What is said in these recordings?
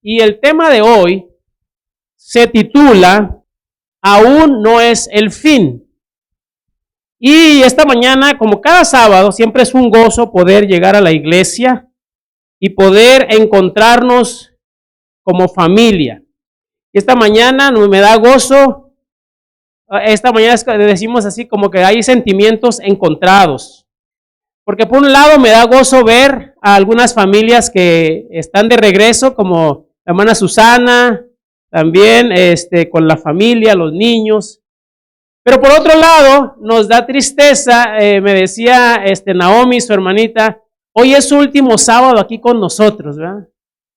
y el tema de hoy se titula Aún no es el fin. Y esta mañana, como cada sábado, siempre es un gozo poder llegar a la iglesia y poder encontrarnos como familia. Y esta mañana me da gozo, esta mañana decimos así como que hay sentimientos encontrados. Porque por un lado me da gozo ver a algunas familias que están de regreso, como la hermana Susana, también con la familia, los niños. Pero por otro lado, nos da tristeza, me decía Naomi, su hermanita, hoy es su último sábado aquí con nosotros, ¿verdad?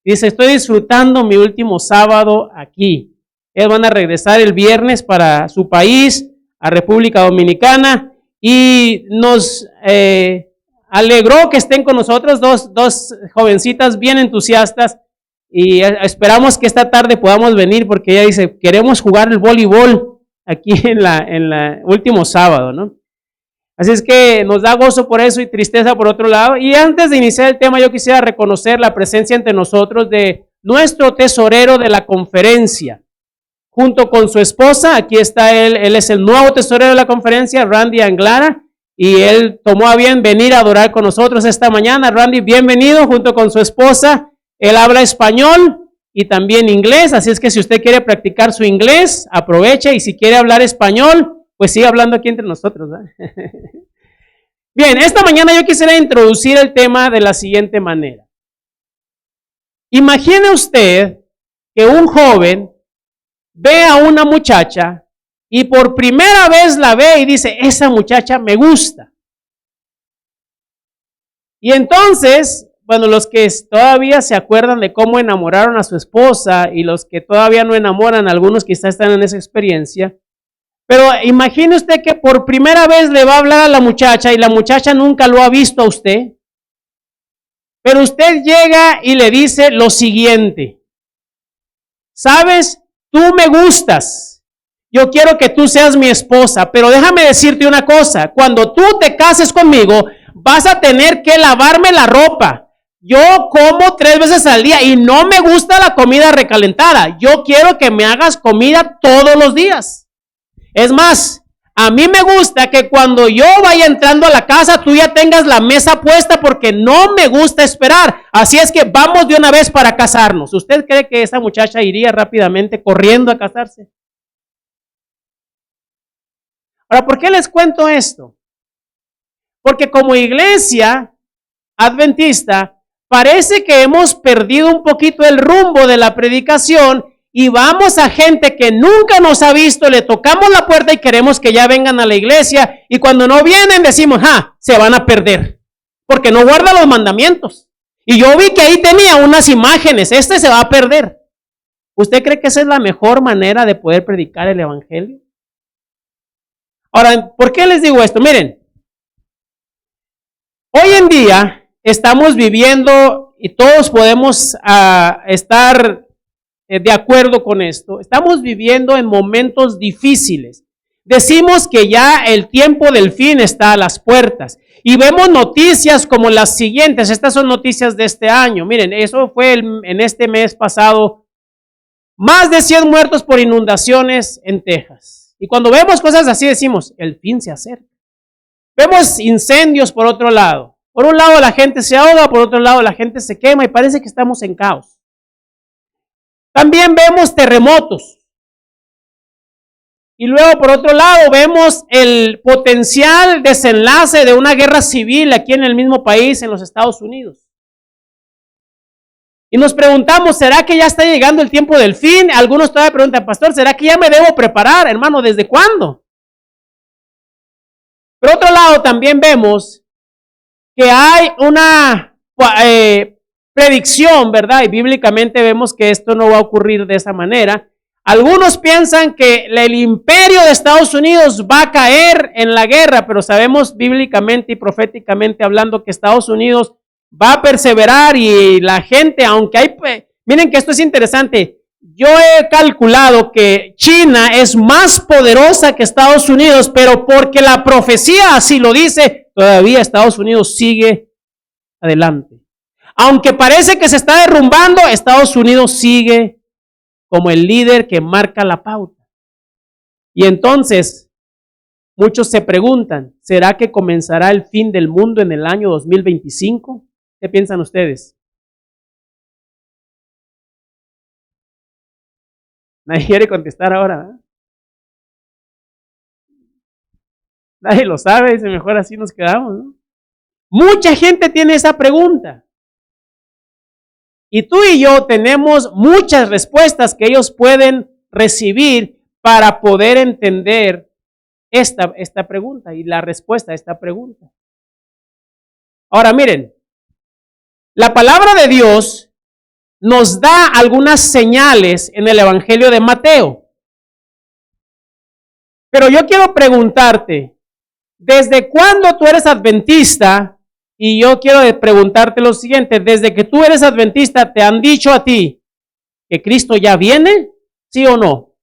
Dice, estoy disfrutando mi último sábado aquí. Ellos van a regresar el viernes para su país, a República Dominicana, y nos alegró que estén con nosotros dos jovencitas bien entusiastas, y esperamos que esta tarde podamos venir, porque ella dice, queremos jugar el voleibol aquí en la último sábado, ¿no? Así es que nos da gozo por eso y tristeza por otro lado. Y antes de iniciar el tema, yo quisiera reconocer la presencia entre nosotros de nuestro tesorero de la conferencia, junto con su esposa. Aquí está él es el nuevo tesorero de la conferencia, Randy Anglara, y él tomó a bien venir a adorar con nosotros esta mañana. Randy, bienvenido junto con su esposa. Él habla español y también inglés, así es que si usted quiere practicar su inglés, aproveche, y si quiere hablar español, pues sigue hablando aquí entre nosotros, ¿eh? Bien, esta mañana yo quisiera introducir el tema de la siguiente manera. Imagine usted que un joven ve a una muchacha y por primera vez la ve y dice, esa muchacha me gusta. Y entonces, bueno, los que todavía se acuerdan de cómo enamoraron a su esposa y los que todavía no enamoran, algunos quizás están en esa experiencia, pero imagine usted que por primera vez le va a hablar a la muchacha y la muchacha nunca lo ha visto a usted, pero usted llega y le dice lo siguiente, ¿sabes? Tú me gustas, yo quiero que tú seas mi esposa, pero déjame decirte una cosa, cuando tú te cases conmigo, vas a tener que lavarme la ropa. Yo como 3 veces al día y no me gusta la comida recalentada. Yo quiero que me hagas comida todos los días. Es más, a mí me gusta que cuando yo vaya entrando a la casa, tú ya tengas la mesa puesta porque no me gusta esperar. Así es que vamos de una vez para casarnos. ¿Usted cree que esa muchacha iría rápidamente corriendo a casarse? Ahora, ¿por qué les cuento esto? Porque como iglesia adventista, parece que hemos perdido un poquito el rumbo de la predicación y vamos a gente que nunca nos ha visto, le tocamos la puerta y queremos que ya vengan a la iglesia y cuando no vienen decimos, se van a perder, porque no guarda los mandamientos. Y yo vi que ahí tenía unas imágenes, se va a perder. ¿Usted cree que esa es la mejor manera de poder predicar el evangelio? Ahora, ¿por qué les digo esto? Miren, hoy en día estamos viviendo, y todos podemos estar de acuerdo con esto, estamos viviendo en momentos difíciles. Decimos que ya el tiempo del fin está a las puertas y vemos noticias como las siguientes. Estas son noticias de este año. Miren, eso fue en este mes pasado, más de 100 muertos por inundaciones en Texas. Y cuando vemos cosas así decimos, el fin se acerca. Vemos incendios por otro lado. Por un lado la gente se ahoga, por otro lado la gente se quema y parece que estamos en caos. También vemos terremotos. Y luego por otro lado vemos el potencial desenlace de una guerra civil aquí en el mismo país, en los Estados Unidos. Y nos preguntamos, ¿será que ya está llegando el tiempo del fin? Algunos todavía preguntan, pastor, ¿será que ya me debo preparar? Hermano, ¿desde cuándo? Por otro lado también vemos que hay una predicción, ¿verdad? Y bíblicamente vemos que esto no va a ocurrir de esa manera. Algunos piensan que el imperio de Estados Unidos va a caer en la guerra, pero sabemos bíblicamente y proféticamente hablando que Estados Unidos va a perseverar y la gente, aunque hay, miren que esto es interesante, yo he calculado que China es más poderosa que Estados Unidos, pero porque la profecía así lo dice, todavía Estados Unidos sigue adelante. Aunque parece que se está derrumbando, Estados Unidos sigue como el líder que marca la pauta. Y entonces, muchos se preguntan, ¿será que comenzará el fin del mundo en el año 2025? ¿Qué piensan ustedes? Nadie quiere contestar ahora, ¿eh? Nadie lo sabe, dice, mejor así nos quedamos, ¿no? Mucha gente tiene esa pregunta. Y tú y yo tenemos muchas respuestas que ellos pueden recibir para poder entender esta pregunta y la respuesta a esta pregunta. Ahora miren, la palabra de Dios nos da algunas señales en el Evangelio de Mateo. Pero yo quiero preguntarte, ¿desde cuándo tú eres adventista? Y yo quiero preguntarte lo siguiente, ¿desde que tú eres adventista te han dicho a ti que Cristo ya viene? ¿Sí o no?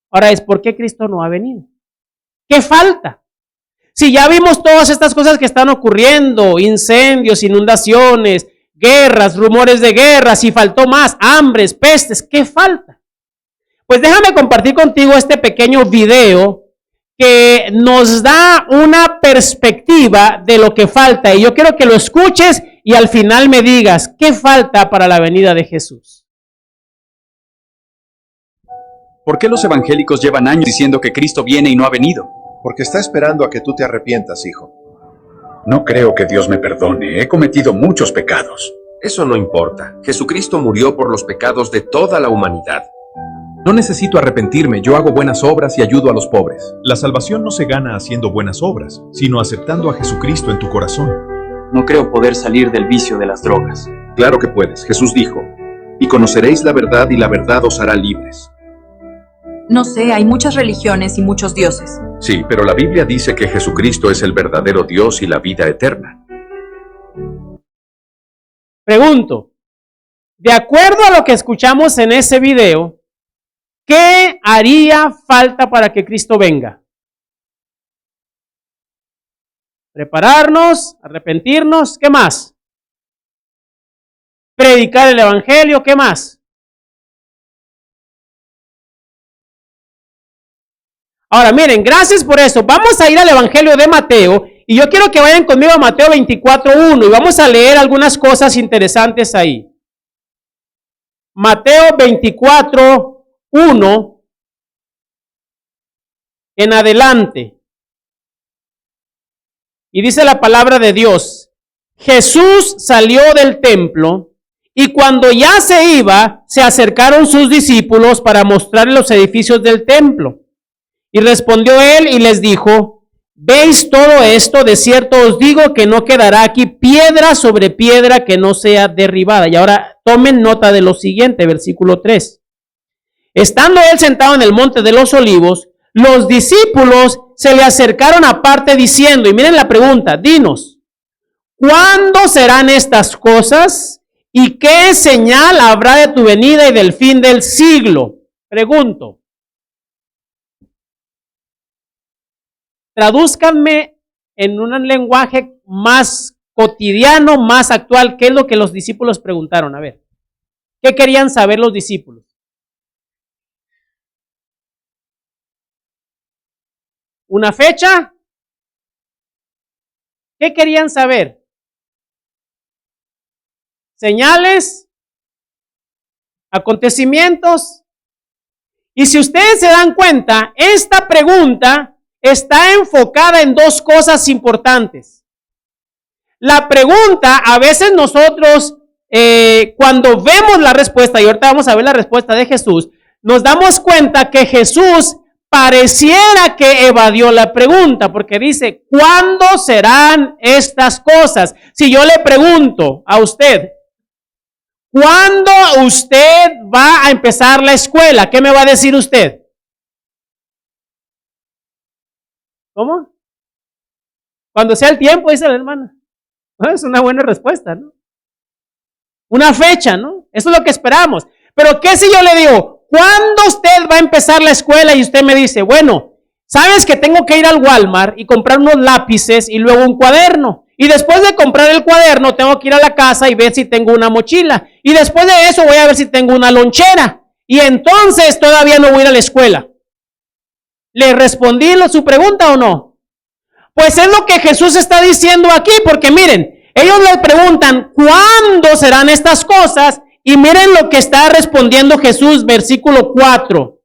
Ahora es, ¿por qué Cristo no ha venido? ¿Qué falta? Si ya vimos todas estas cosas que están ocurriendo, incendios, inundaciones, guerras, rumores de guerras, y faltó más, hambres, pestes, ¿qué falta? Pues déjame compartir contigo este pequeño video que nos da una perspectiva de lo que falta. Y yo quiero que lo escuches y al final me digas, ¿qué falta para la venida de Jesús? ¿Por qué los evangélicos llevan años diciendo que Cristo viene y no ha venido? Porque está esperando a que tú te arrepientas, hijo. No creo que Dios me perdone. He cometido muchos pecados. Eso no importa. Jesucristo murió por los pecados de toda la humanidad. No necesito arrepentirme, yo hago buenas obras y ayudo a los pobres. La salvación no se gana haciendo buenas obras, sino aceptando a Jesucristo en tu corazón. No creo poder salir del vicio de las drogas. Claro que puedes. Jesús dijo, y conoceréis la verdad y la verdad os hará libres. No sé, hay muchas religiones y muchos dioses. Sí, pero la Biblia dice que Jesucristo es el verdadero Dios y la vida eterna. Pregunto, de acuerdo a lo que escuchamos en ese video, ¿qué haría falta para que Cristo venga? Prepararnos, arrepentirnos, ¿qué más? Predicar el evangelio, ¿qué más? Ahora miren, gracias por eso. Vamos a ir al evangelio de Mateo y yo quiero que vayan conmigo a Mateo 24:1 y vamos a leer algunas cosas interesantes ahí. Mateo 24:1 en adelante. Y dice la palabra de Dios, Jesús salió del templo y cuando ya se iba, se acercaron sus discípulos para mostrarle los edificios del templo. Y respondió él y les dijo, ¿veis todo esto? De cierto os digo que no quedará aquí piedra sobre piedra que no sea derribada. Y ahora tomen nota de lo siguiente, versículo 3. Estando él sentado en el monte de los olivos, los discípulos se le acercaron aparte diciendo, y miren la pregunta, dinos, ¿cuándo serán estas cosas? ¿Y qué señal habrá de tu venida y del fin del siglo? Pregunto. Tradúzcanme en un lenguaje más cotidiano, más actual. ¿Qué es lo que los discípulos preguntaron? A ver, ¿qué querían saber los discípulos? ¿Una fecha? ¿Qué querían saber? ¿Señales? ¿Acontecimientos? Y si ustedes se dan cuenta, esta pregunta está enfocada en dos cosas importantes. La pregunta, a veces nosotros, cuando vemos la respuesta, y ahorita vamos a ver la respuesta de Jesús, nos damos cuenta que Jesús pareciera que evadió la pregunta, porque dice, ¿cuándo serán estas cosas? Si yo le pregunto a usted, ¿cuándo usted va a empezar la escuela? ¿Qué me va a decir usted? ¿Cómo? Cuando sea el tiempo, dice la hermana. Es una buena respuesta, ¿no? Una fecha, ¿no? Eso es lo que esperamos. Pero ¿qué si yo le digo, ¿cuándo usted va a empezar la escuela? Y usted me dice, bueno, ¿sabes que tengo que ir al Walmart y comprar unos lápices y luego un cuaderno? Y después de comprar el cuaderno, tengo que ir a la casa y ver si tengo una mochila. Y después de eso voy a ver si tengo una lonchera. Y entonces todavía no voy a ir a la escuela. ¿Le respondí su pregunta o no? Pues es lo que Jesús está diciendo aquí, porque miren, ellos le preguntan, ¿cuándo serán estas cosas? Y miren lo que está respondiendo Jesús, versículo 4.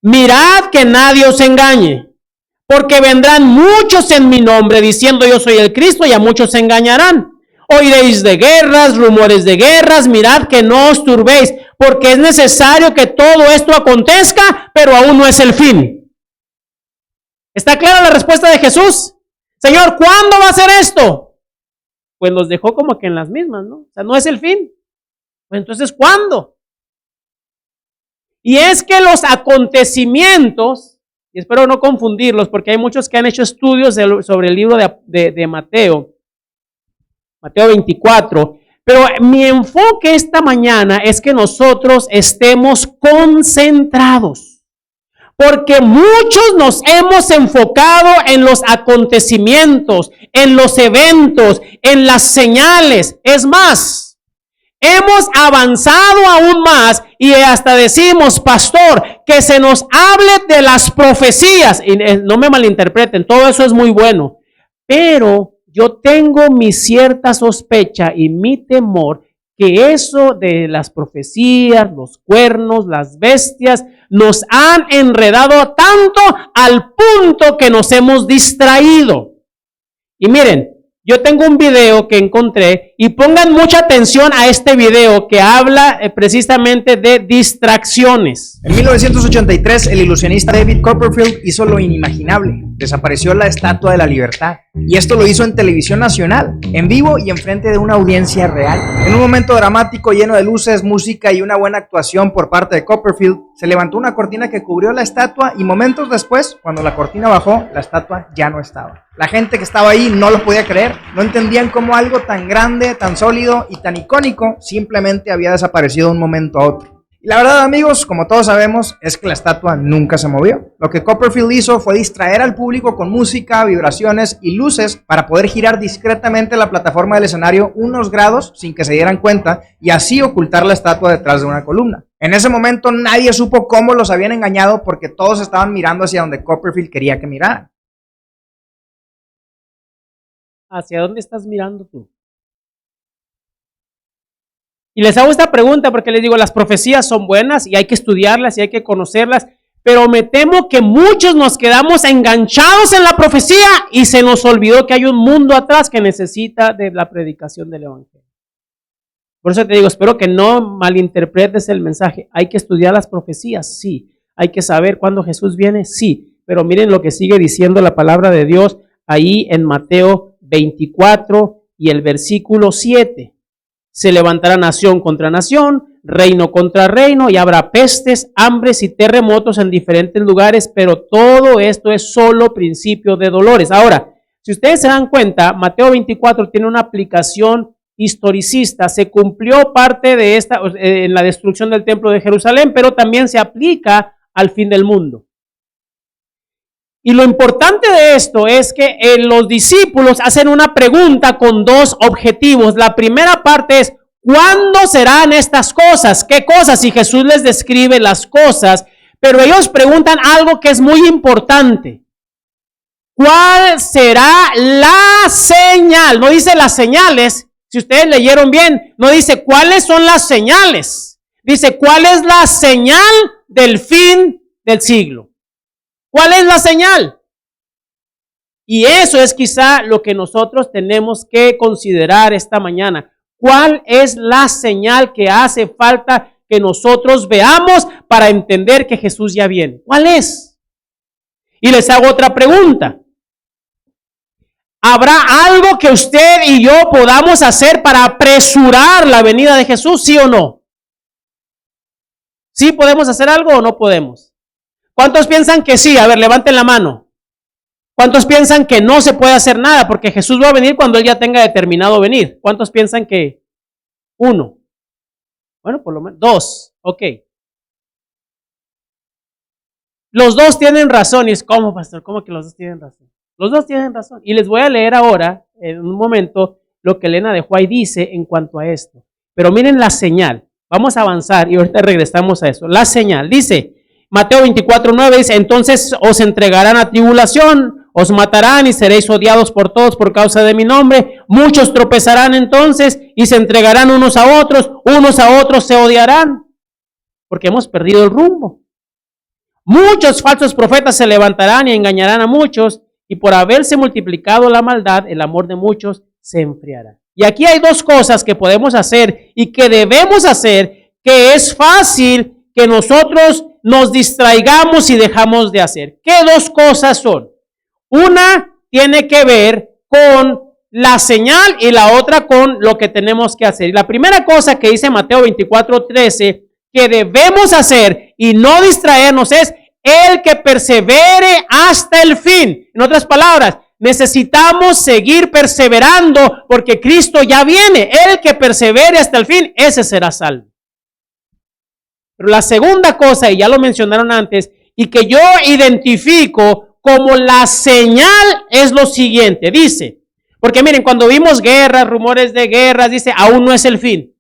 Mirad que nadie os engañe, porque vendrán muchos en mi nombre diciendo yo soy el Cristo y a muchos se engañarán. Oiréis de guerras, rumores de guerras, mirad que no os turbéis, porque es necesario que todo esto acontezca, pero aún no es el fin. ¿Está clara la respuesta de Jesús? Señor, ¿cuándo va a ser esto? Pues los dejó como que en las mismas, ¿no? O sea, no es el fin. Pues entonces, ¿cuándo? Y es que los acontecimientos, y espero no confundirlos, porque hay muchos que han hecho estudios sobre el libro de Mateo, Mateo 24, pero mi enfoque esta mañana es que nosotros estemos concentrados, porque muchos nos hemos enfocado en los acontecimientos, en los eventos, en las señales. Es más, hemos avanzado aún más y hasta decimos, pastor, que se nos hable de las profecías. Y no me malinterpreten, todo eso es muy bueno, pero yo tengo mi cierta sospecha y mi temor que eso de las profecías, los cuernos, las bestias, nos han enredado tanto al punto que nos hemos distraído. Y miren, yo tengo un video que encontré y pongan mucha atención a este video que habla precisamente de distracciones. En 1983, el ilusionista David Copperfield hizo lo inimaginable. Desapareció la Estatua de la Libertad. Y esto lo hizo en televisión nacional, en vivo y enfrente de una audiencia real. En un momento dramático lleno de luces, música y una buena actuación por parte de Copperfield, se levantó una cortina que cubrió la estatua y momentos después, cuando la cortina bajó, la estatua ya no estaba. La gente que estaba ahí no lo podía creer, no entendían cómo algo tan grande, tan sólido y tan icónico simplemente había desaparecido de un momento a otro. Y la verdad, amigos, como todos sabemos, es que la estatua nunca se movió. Lo que Copperfield hizo fue distraer al público con música, vibraciones y luces para poder girar discretamente la plataforma del escenario unos grados sin que se dieran cuenta y así ocultar la estatua detrás de una columna. En ese momento nadie supo cómo los habían engañado porque todos estaban mirando hacia donde Copperfield quería que miraran. ¿Hacia dónde estás mirando tú? Y les hago esta pregunta porque les digo, las profecías son buenas y hay que estudiarlas y hay que conocerlas, pero me temo que muchos nos quedamos enganchados en la profecía y se nos olvidó que hay un mundo atrás que necesita de la predicación del evangelio. Por eso te digo, espero que no malinterpretes el mensaje. Hay que estudiar las profecías, sí. Hay que saber cuándo Jesús viene, sí. Pero miren lo que sigue diciendo la palabra de Dios ahí en Mateo 24 y el versículo 7. Se levantará nación contra nación, reino contra reino, y habrá pestes, hambres y terremotos en diferentes lugares, pero todo esto es solo principio de dolores. Ahora, si ustedes se dan cuenta, Mateo 24 tiene una aplicación historicista. Se cumplió parte de esta en la destrucción del templo de Jerusalén, pero también se aplica al fin del mundo. Y lo importante de esto es que los discípulos hacen una pregunta con dos objetivos. La primera parte es, ¿cuándo serán estas cosas? ¿Qué cosas? Y Jesús les describe las cosas, pero ellos preguntan algo que es muy importante. ¿Cuál será la señal? No dice las señales, si ustedes leyeron bien, no dice cuáles son las señales. Dice, ¿cuál es la señal del fin del siglo? ¿Cuál es la señal? Y eso es quizá lo que nosotros tenemos que considerar esta mañana. ¿Cuál es la señal que hace falta que nosotros veamos para entender que Jesús ya viene? ¿Cuál es? Y les hago otra pregunta. ¿Habrá algo que usted y yo podamos hacer para apresurar la venida de Jesús, sí o no? ¿Sí podemos hacer algo o no podemos? ¿Cuántos piensan que sí? A ver, levanten la mano. ¿Cuántos piensan que no se puede hacer nada porque Jesús va a venir cuando Él ya tenga determinado venir? ¿Cuántos piensan que uno? Bueno, por lo menos dos. Ok. Los dos tienen razón. Y es, ¿cómo, pastor? ¿Cómo que los dos tienen razón? Los dos tienen razón. Y les voy a leer ahora en un momento lo que Elena de White dice en cuanto a esto. Pero miren la señal. Vamos a avanzar y ahorita regresamos a eso. La señal dice, Mateo 24:9 dice, entonces os entregarán a tribulación, os matarán y seréis odiados por todos por causa de mi nombre. Muchos tropezarán entonces y se entregarán unos a otros se odiarán, porque hemos perdido el rumbo. Muchos falsos profetas se levantarán y engañarán a muchos, y por haberse multiplicado la maldad, el amor de muchos se enfriará. Y aquí hay dos cosas que podemos hacer y que debemos hacer, que es fácil que nosotros nos distraigamos y dejamos de hacer. ¿Qué dos cosas son? Una tiene que ver con la señal y la otra con lo que tenemos que hacer. Y la primera cosa que dice Mateo 24:13 que debemos hacer y no distraernos es el que persevere hasta el fin. En otras palabras, necesitamos seguir perseverando porque Cristo ya viene. El que persevere hasta el fin, ese será salvo. Pero la segunda cosa, y ya lo mencionaron antes, y que yo identifico como la señal es lo siguiente. Dice, porque miren, cuando vimos guerras, rumores de guerras, dice, aún no es el fin.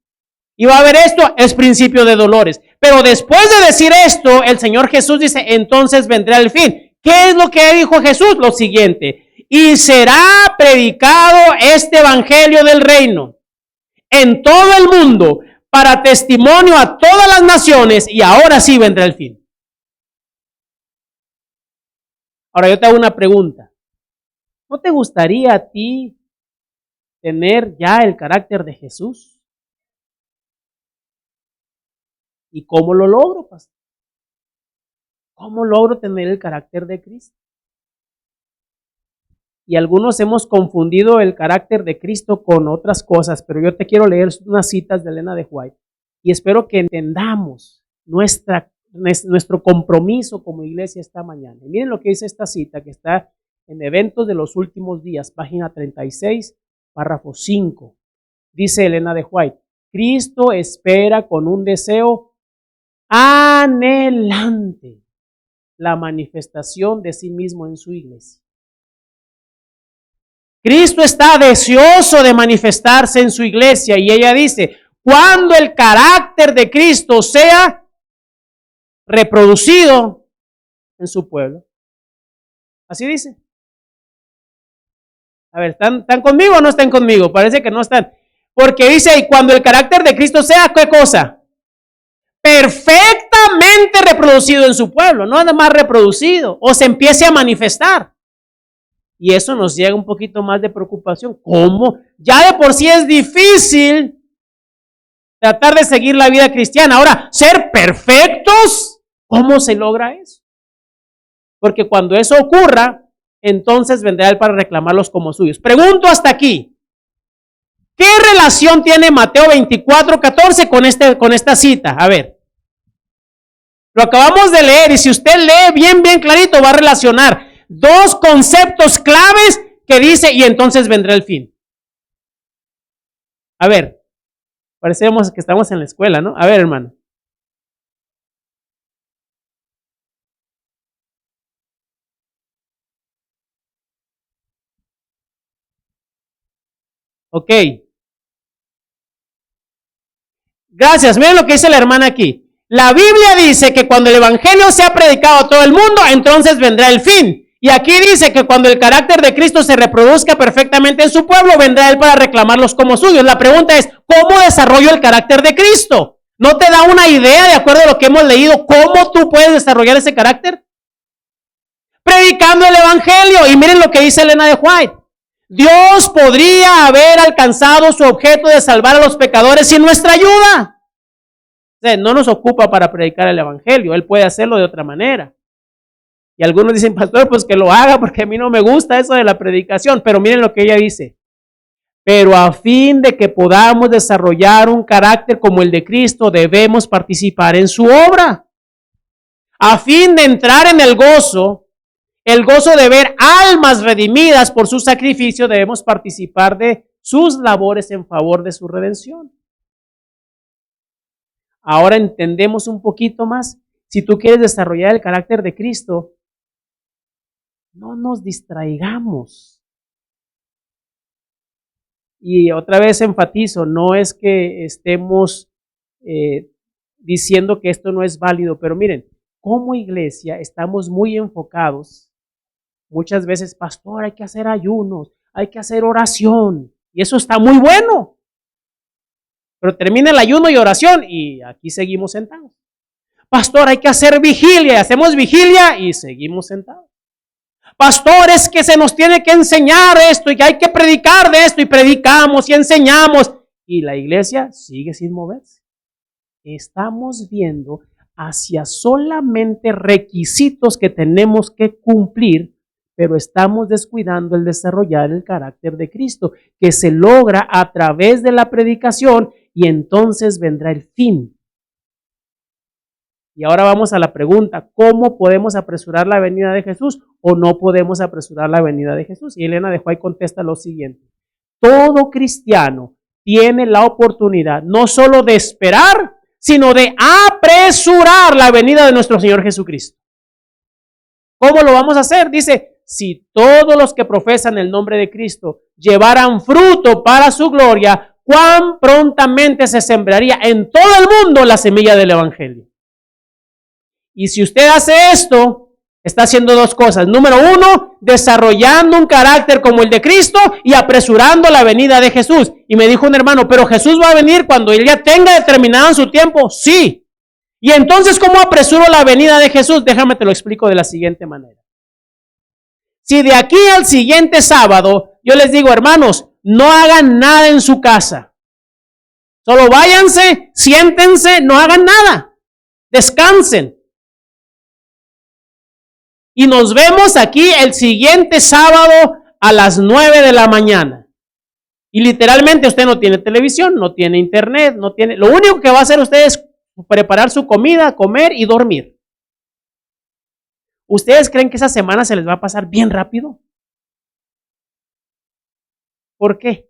Y va a haber esto, es principio de dolores. Pero después de decir esto, el Señor Jesús dice, entonces vendrá el fin. ¿Qué es lo que dijo Jesús? Lo siguiente, y será predicado este evangelio del reino en todo el mundo para testimonio a todas las naciones y ahora sí vendrá el fin. Ahora yo te hago una pregunta. ¿No te gustaría a ti tener ya el carácter de Jesús? ¿Y cómo lo logro, pastor? ¿Cómo logro tener el carácter de Cristo? Y algunos hemos confundido el carácter de Cristo con otras cosas, pero yo te quiero leer unas citas de Elena de White y espero que entendamos nuestro compromiso como iglesia esta mañana. Y miren lo que dice esta cita que está en Eventos de los Últimos Días, página 36, párrafo 5. Dice Elena de White, Cristo espera con un deseo anhelante la manifestación de sí mismo en su iglesia. Cristo está deseoso de manifestarse en su iglesia y ella dice, cuando el carácter de Cristo sea reproducido en su pueblo. Así dice. A ver, ¿están conmigo o no están conmigo? Parece que no están. Porque dice, y cuando el carácter de Cristo sea, ¿qué cosa? Perfectamente reproducido en su pueblo, no nada más reproducido, o se empiece a manifestar. Y eso nos llega un poquito más de preocupación. ¿Cómo? Ya de por sí es difícil tratar de seguir la vida cristiana. Ahora, ser perfectos, ¿cómo se logra eso? Porque cuando eso ocurra, entonces vendrá Él para reclamarlos como suyos. Pregunto hasta aquí. ¿Qué relación tiene Mateo 24:14 con esta cita? A ver. Lo acabamos de leer y si usted lee bien clarito va a relacionar dos conceptos claves que dice y entonces vendrá el fin. A ver, parecemos que estamos en la escuela, ¿no? A ver, hermano. Ok. Gracias, miren lo que dice la hermana aquí. La Biblia dice que cuando el evangelio sea predicado a todo el mundo, entonces vendrá el fin. Y aquí dice que cuando el carácter de Cristo se reproduzca perfectamente en su pueblo, vendrá Él para reclamarlos como suyos. La pregunta es, ¿cómo desarrollo el carácter de Cristo? ¿No te da una idea, de acuerdo a lo que hemos leído, cómo tú puedes desarrollar ese carácter? Predicando el evangelio. Y miren lo que dice Elena de White. Dios podría haber alcanzado su objeto de salvar a los pecadores sin nuestra ayuda. O sea, no nos ocupa para predicar el evangelio, Él puede hacerlo de otra manera. Y algunos dicen, pastor, pues que lo haga porque a mí no me gusta eso de la predicación. Pero miren lo que ella dice. Pero a fin de que podamos desarrollar un carácter como el de Cristo, debemos participar en su obra. A fin de entrar en el gozo de ver almas redimidas por su sacrificio, debemos participar de sus labores en favor de su redención. Ahora entendemos un poquito más. Si tú quieres desarrollar el carácter de Cristo, no nos distraigamos. Y otra vez enfatizo, no es que estemos diciendo que esto no es válido, pero miren, como iglesia estamos muy enfocados. Muchas veces, pastor, hay que hacer ayunos, hay que hacer oración, y eso está muy bueno. Pero termina el ayuno y oración, y aquí seguimos sentados. Pastor, hay que hacer vigilia, y hacemos vigilia, y seguimos sentados. Pastor, es que se nos tiene que enseñar esto, y que hay que predicar de esto, y predicamos y enseñamos, y la iglesia sigue sin moverse. Estamos viendo hacia solamente requisitos que tenemos que cumplir, pero estamos descuidando el desarrollar el carácter de Cristo, que se logra a través de la predicación y entonces vendrá el fin. Y ahora vamos a la pregunta, ¿cómo podemos apresurar la venida de Jesús o no podemos apresurar la venida de Jesús? Y Elena de White contesta lo siguiente: todo cristiano tiene la oportunidad no solo de esperar, sino de apresurar la venida de nuestro Señor Jesucristo. ¿Cómo lo vamos a hacer? Dice, si todos los que profesan el nombre de Cristo llevaran fruto para su gloria, cuán prontamente se sembraría en todo el mundo la semilla del Evangelio. Y si usted hace esto, está haciendo dos cosas. Número uno, desarrollando un carácter como el de Cristo y apresurando la venida de Jesús. Y me dijo un hermano, pero Jesús va a venir cuando él ya tenga determinado su tiempo. Sí. Y entonces, ¿cómo apresuro la venida de Jesús? Déjame te lo explico de la siguiente manera. Si de aquí al siguiente sábado, yo les digo, hermanos, no hagan nada en su casa. Solo váyanse, siéntense, no hagan nada. Descansen. Y nos vemos aquí el siguiente sábado a las 9 de la mañana. Y literalmente usted no tiene televisión, no tiene internet, no tiene... Lo único que va a hacer usted es preparar su comida, comer y dormir. ¿Ustedes creen que esa semana se les va a pasar bien rápido? ¿Por qué?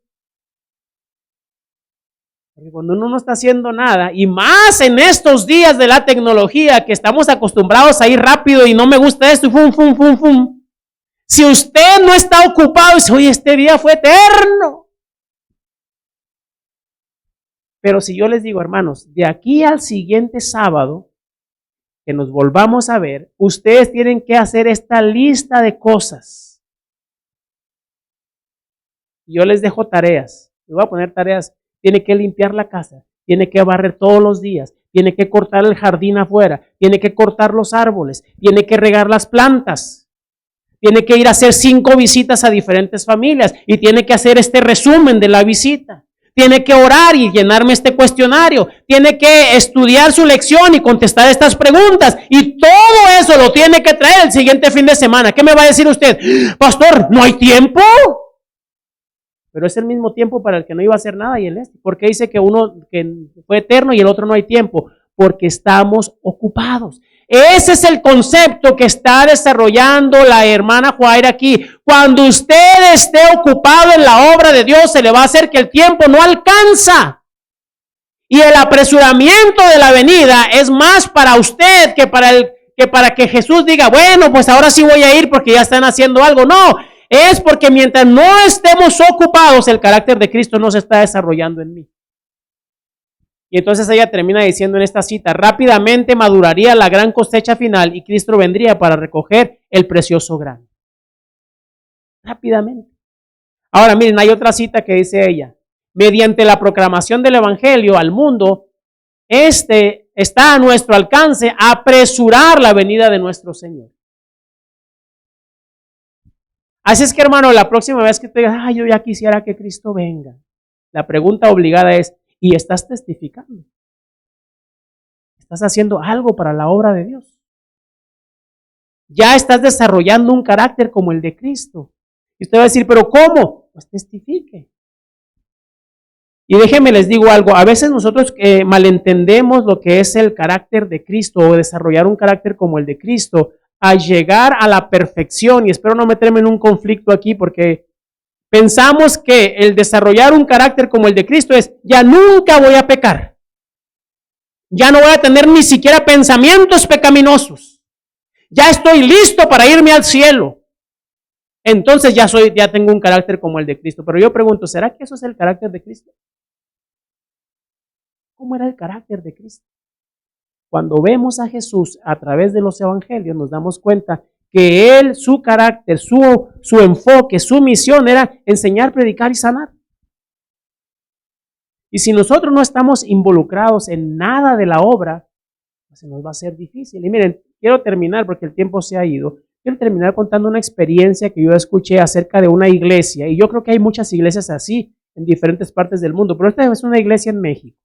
Porque cuando uno no está haciendo nada, y más en estos días de la tecnología, que estamos acostumbrados a ir rápido y no me gusta esto, y fum, fum, fum, fum. Si usted no está ocupado y dice, oye, este día fue eterno. Pero si yo les digo, hermanos, de aquí al siguiente sábado, que nos volvamos a ver, ustedes tienen que hacer esta lista de cosas. Yo les dejo tareas. Les voy a poner tareas. Tiene que limpiar la casa, tiene que barrer todos los días, tiene que cortar el jardín afuera, tiene que cortar los árboles, tiene que regar las plantas, tiene que ir a hacer 5 visitas a diferentes familias y tiene que hacer este resumen de la visita. Tiene que orar y llenarme este cuestionario, tiene que estudiar su lección y contestar estas preguntas y todo eso lo tiene que traer el siguiente fin de semana. ¿Qué me va a decir usted? Pastor, ¿no hay tiempo? Pero es el mismo tiempo para el que no iba a hacer nada y el este. ¿Por qué dice que uno que fue eterno y el otro no hay tiempo? Porque estamos ocupados. Ese es el concepto que está desarrollando la hermana Juaira aquí. Cuando usted esté ocupado en la obra de Dios, se le va a hacer que el tiempo no alcanza. Y el apresuramiento de la venida es más para usted que para que Jesús diga, bueno, pues ahora sí voy a ir porque ya están haciendo algo. No. Es porque mientras no estemos ocupados, el carácter de Cristo no se está desarrollando en mí. Y entonces ella termina diciendo en esta cita, rápidamente maduraría la gran cosecha final y Cristo vendría para recoger el precioso grano. Rápidamente. Ahora miren, hay otra cita que dice ella, mediante la proclamación del evangelio al mundo, está a nuestro alcance apresurar la venida de nuestro Señor. Así es que, hermano, la próxima vez que te digas, yo ya quisiera que Cristo venga, la pregunta obligada es, ¿y estás testificando? ¿Estás haciendo algo para la obra de Dios? ¿Ya estás desarrollando un carácter como el de Cristo? Y usted va a decir, ¿pero cómo? Pues testifique. Y déjenme les digo algo, a veces nosotros malentendemos lo que es el carácter de Cristo o desarrollar un carácter como el de Cristo, a llegar a la perfección, y espero no meterme en un conflicto aquí porque pensamos que el desarrollar un carácter como el de Cristo es, ya nunca voy a pecar, ya no voy a tener ni siquiera pensamientos pecaminosos, ya estoy listo para irme al cielo. entonces ya tengo un carácter como el de Cristo. Pero yo pregunto, ¿será que eso es el carácter de Cristo? ¿Cómo era el carácter de Cristo? Cuando vemos a Jesús a través de los evangelios, nos damos cuenta que Él, su carácter, su enfoque, su misión era enseñar, predicar y sanar. Y si nosotros no estamos involucrados en nada de la obra, pues se nos va a ser difícil. Y miren, quiero terminar porque el tiempo se ha ido. Quiero terminar contando una experiencia que yo escuché acerca de una iglesia. Y yo creo que hay muchas iglesias así en diferentes partes del mundo, pero esta es una iglesia en México.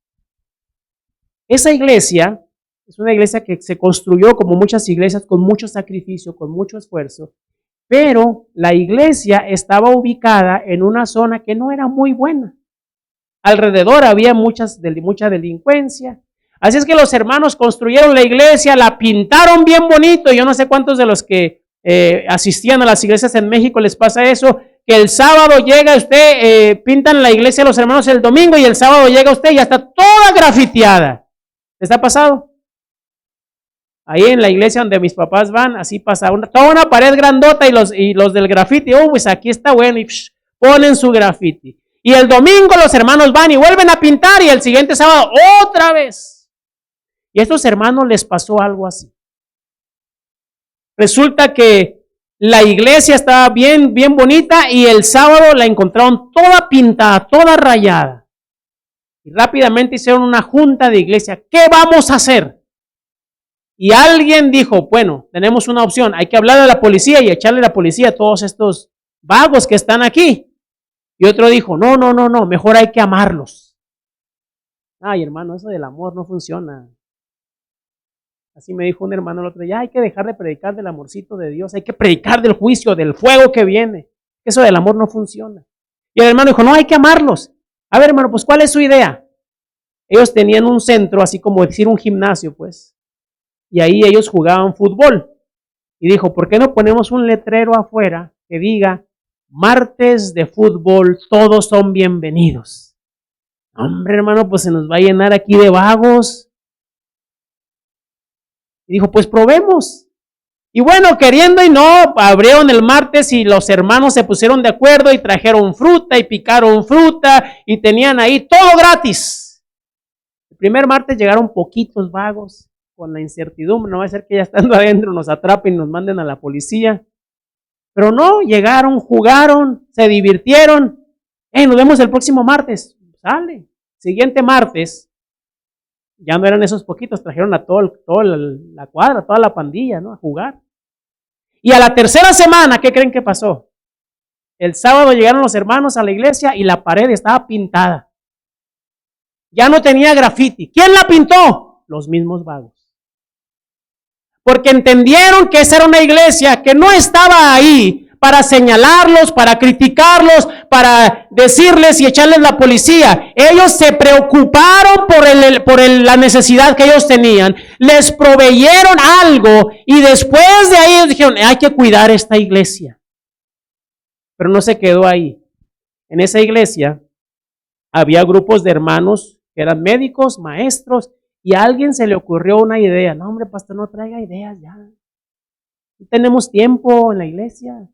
Esa iglesia es una iglesia que se construyó como muchas iglesias con mucho sacrificio, con mucho esfuerzo, pero la iglesia estaba ubicada en una zona que no era muy buena. Alrededor había mucha delincuencia. Así es que los hermanos construyeron la iglesia, la pintaron bien bonito. Yo no sé cuántos de los que asistían a las iglesias en México les pasa eso, que el sábado llega usted, pintan la iglesia los hermanos el domingo y el sábado llega usted y ya está toda grafiteada. ¿Les ha pasado? Ahí en la iglesia donde mis papás van, así pasa, toda una pared grandota y los del grafiti, pues aquí está bueno, y ponen su grafiti. Y el domingo los hermanos van y vuelven a pintar y el siguiente sábado otra vez. Y a estos hermanos les pasó algo así. Resulta que la iglesia estaba bien bonita y el sábado la encontraron toda pintada, toda rayada. Y rápidamente hicieron una junta de iglesia. ¿Qué vamos a hacer? Y alguien dijo, bueno, tenemos una opción. Hay que hablar a la policía y echarle a la policía a todos estos vagos que están aquí. Y otro dijo, no, mejor hay que amarlos. Ay, hermano, eso del amor no funciona. Así me dijo un hermano el otro día, hay que dejar de predicar del amorcito de Dios, hay que predicar del juicio, del fuego que viene. Eso del amor no funciona. Y el hermano dijo, no, hay que amarlos. A ver, hermano, pues, ¿cuál es su idea? Ellos tenían un centro, así como decir un gimnasio, pues. Y ahí ellos jugaban fútbol. Y dijo, ¿por qué no ponemos un letrero afuera que diga, martes de fútbol, todos son bienvenidos? Hombre, hermano, pues se nos va a llenar aquí de vagos. Y dijo, pues probemos. Y bueno, queriendo y no, abrieron el martes y los hermanos se pusieron de acuerdo y trajeron fruta y picaron fruta y tenían ahí todo gratis. El primer martes llegaron poquitos vagos con la incertidumbre, no va a ser que ya estando adentro nos atrapen y nos manden a la policía. Pero no, llegaron, jugaron, se divirtieron. Nos vemos el próximo martes. Sale. Siguiente martes, ya no eran esos poquitos, trajeron a toda la cuadra, toda la pandilla, ¿no? A jugar. Y a la tercera semana, ¿qué creen que pasó? El sábado llegaron los hermanos a la iglesia y la pared estaba pintada. Ya no tenía grafiti. ¿Quién la pintó? Los mismos vagos. Porque entendieron que esa era una iglesia que no estaba ahí para señalarlos, para criticarlos, para decirles y echarles la policía. Ellos se preocuparon por la necesidad que ellos tenían. Les proveyeron algo y después de ahí ellos dijeron, hay que cuidar esta iglesia. Pero no se quedó ahí. En esa iglesia había grupos de hermanos que eran médicos, maestros, y a alguien se le ocurrió una idea. No, hombre, pastor, no traiga ideas ya. No tenemos tiempo en la iglesia.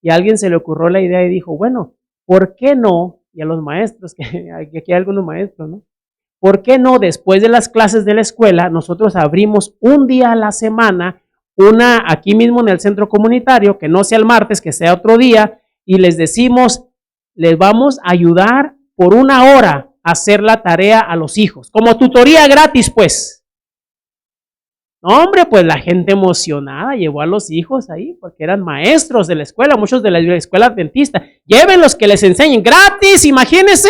Y a alguien se le ocurrió la idea y dijo, bueno, ¿por qué no? Y a los maestros, que aquí hay algunos maestros, ¿no? ¿Por qué no después de las clases de la escuela nosotros abrimos un día a la semana, una aquí mismo en el centro comunitario, que no sea el martes, que sea otro día, y les decimos, les vamos a ayudar por una hora a hacer la tarea a los hijos, como tutoría gratis, pues. No, hombre, pues la gente emocionada llevó a los hijos ahí, porque eran maestros de la escuela, muchos de la escuela adventista. Llévenlos que les enseñen gratis, imagínense.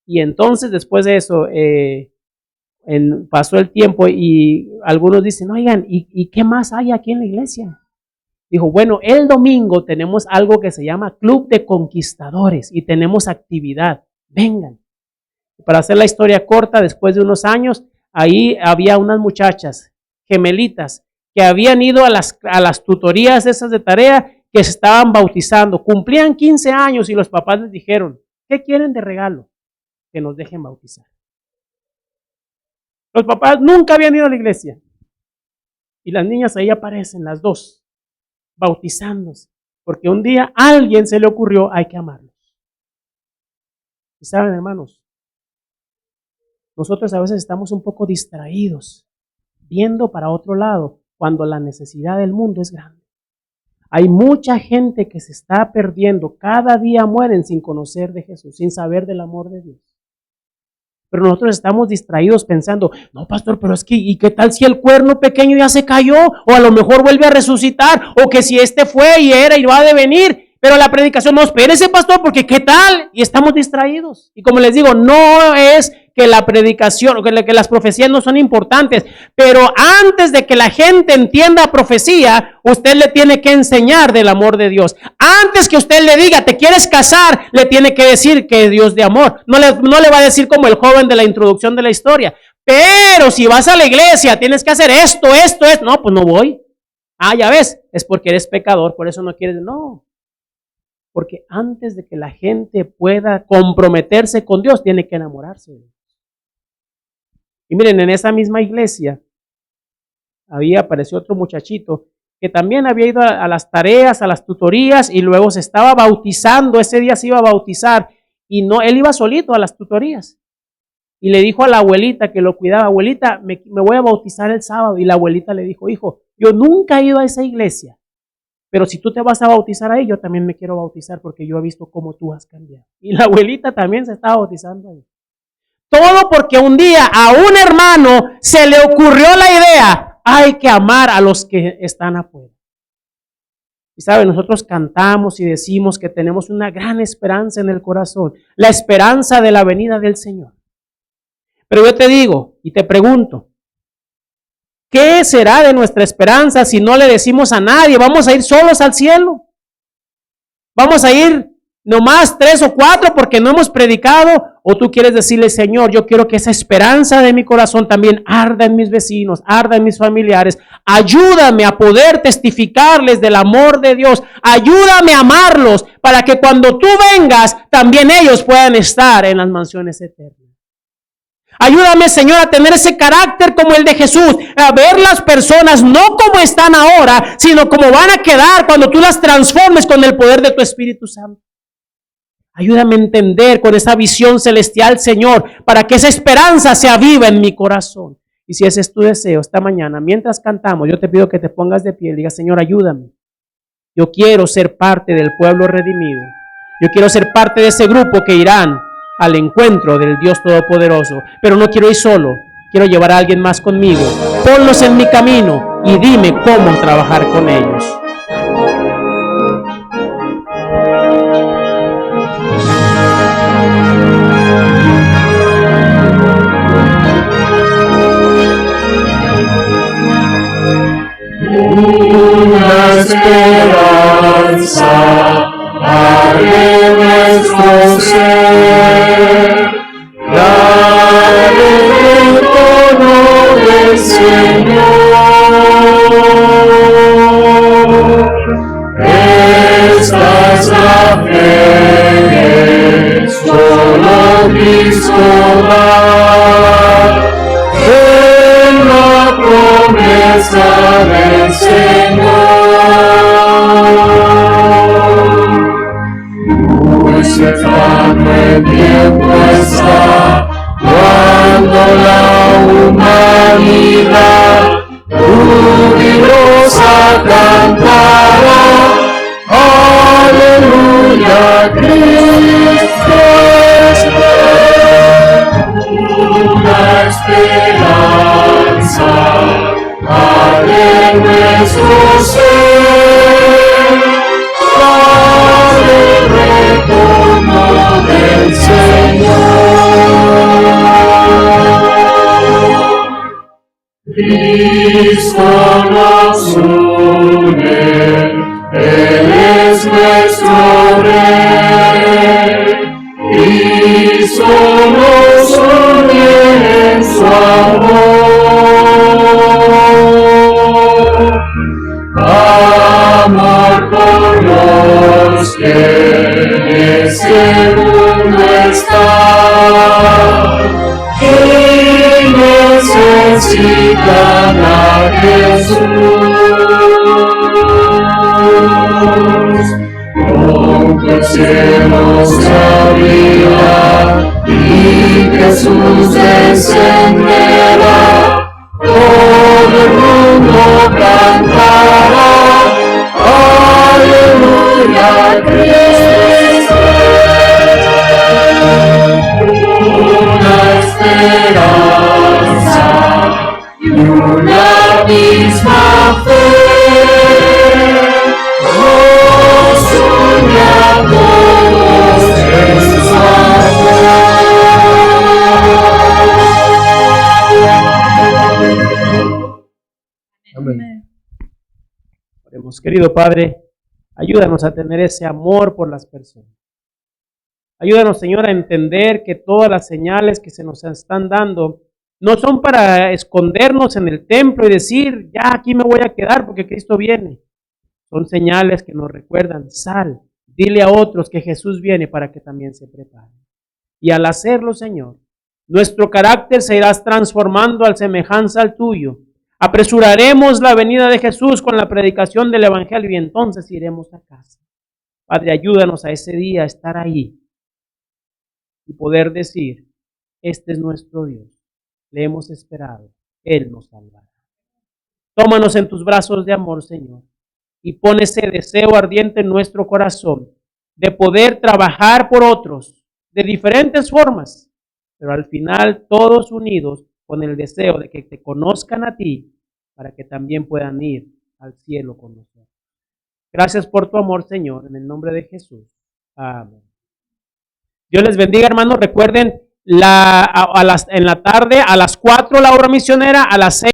Y entonces después de eso, pasó el tiempo y algunos dicen, oigan, ¿y qué más hay aquí en la iglesia? Dijo, bueno, el domingo tenemos algo que se llama Club de Conquistadores y tenemos actividad, vengan. Para hacer la historia corta, después de unos años, ahí había unas muchachas gemelitas que habían ido a las tutorías esas de tarea, que se estaban bautizando, cumplían 15 años y los papás les dijeron, ¿qué quieren de regalo? Que nos dejen bautizar. Los papás nunca habían ido a la iglesia y las niñas ahí aparecen, las dos. bautizándose, porque un día a alguien se le ocurrió, hay que amarlos. Y saben, hermanos, nosotros a veces estamos un poco distraídos, viendo para otro lado, cuando la necesidad del mundo es grande. Hay mucha gente que se está perdiendo, cada día mueren sin conocer de Jesús, sin saber del amor de Dios. Pero nosotros estamos distraídos pensando, no, pastor, pero es que, ¿y qué tal si el cuerno pequeño ya se cayó? O a lo mejor vuelve a resucitar, o que si este fue y era y va a devenir. Pero la predicación, no, espérese, pastor, porque ¿qué tal? Y estamos distraídos. Y como les digo, no es que la predicación, que las profecías no son importantes, pero antes de que la gente entienda profecía, usted le tiene que enseñar del amor de Dios. Antes que usted le diga, ¿te quieres casar? Le tiene que decir que es Dios de amor. No le va a decir como el joven de la introducción de la historia. Pero si vas a la iglesia, tienes que hacer esto. No, pues no voy. Ah, ya ves, es porque eres pecador, por eso no quieres. No. Porque antes de que la gente pueda comprometerse con Dios, tiene que enamorarse. Y miren, en esa misma iglesia apareció otro muchachito que también había ido a las tareas, a las tutorías y luego se estaba bautizando. Ese día se iba a bautizar y no, él iba solito a las tutorías. Y le dijo a la abuelita que lo cuidaba, abuelita, me voy a bautizar el sábado. Y la abuelita le dijo, hijo, yo nunca he ido a esa iglesia. Pero si tú te vas a bautizar ahí, yo también me quiero bautizar porque yo he visto cómo tú has cambiado. Y la abuelita también se estaba bautizando ahí. Todo porque un día a un hermano se le ocurrió la idea, hay que amar a los que están afuera. Y saben, nosotros cantamos y decimos que tenemos una gran esperanza en el corazón, la esperanza de la venida del Señor. Pero yo te digo y te pregunto, ¿qué será de nuestra esperanza si no le decimos a nadie? ¿Vamos a ir solos al cielo? ¿Vamos a ir nomás 3 o 4 porque no hemos predicado? ¿O tú quieres decirle, Señor, yo quiero que esa esperanza de mi corazón también arda en mis vecinos, arda en mis familiares? Ayúdame a poder testificarles del amor de Dios. Ayúdame a amarlos para que cuando tú vengas, también ellos puedan estar en las mansiones eternas. Ayúdame, Señor, a tener ese carácter como el de Jesús, a ver las personas no como están ahora, sino como van a quedar cuando tú las transformes con el poder de tu Espíritu Santo. Ayúdame a entender con esa visión celestial, Señor, para que esa esperanza se aviva en mi corazón. Y si ese es tu deseo esta mañana, mientras cantamos, yo te pido que te pongas de pie y digas, Señor, ayúdame. Yo quiero ser parte del pueblo redimido. Yo quiero ser parte de ese grupo que irán al encuentro del Dios Todopoderoso. Pero no quiero ir solo, quiero llevar a alguien más conmigo. Ponlos en mi camino y dime cómo trabajar con ellos. Una esperanza abre nuestro ser, dale el tono del Señor. Esta es la fe, solo Cristo da, en la promesa del Señor. Cercano el tiempo está, cuando la humanidad jubilosa cantará, aleluya, Cristo es Rey. Una esperanza abre nuestro ser, el retorno del Señor. Cristo nos une, Él es nuestro Rey. Cristo nos une en su amor. Amor por los que en ese mundo están y necesitan a Jesús. cielo se abrirá y Jesús descenderá. Todo el mundo cantará, aleluya, Cristo es una esperanza y una misma fe. Nos une a todos en su Amén. Oremos. Querido Padre, ayúdanos a tener ese amor por las personas. Ayúdanos, Señor, a entender que todas las señales que se nos están dando no son para escondernos en el templo y decir, ya aquí me voy a quedar porque Cristo viene. Son señales que nos recuerdan, sal, dile a otros que Jesús viene para que también se preparen. Y al hacerlo, Señor, nuestro carácter se irá transformando al semejanza al tuyo. Apresuraremos la venida de Jesús con la predicación del Evangelio y entonces iremos a casa. Padre, ayúdanos a ese día a estar ahí y poder decir, este es nuestro Dios, le hemos esperado, Él nos salvará. Tómanos en tus brazos de amor, Señor, y pon ese deseo ardiente en nuestro corazón de poder trabajar por otros de diferentes formas, pero al final todos unidos con el deseo de que te conozcan a ti para que también puedan ir al cielo con nosotros. Gracias por tu amor, Señor, en el nombre de Jesús. Amén. Dios les bendiga, hermanos. Recuerden, en la tarde a las 4 la hora misionera, a las 6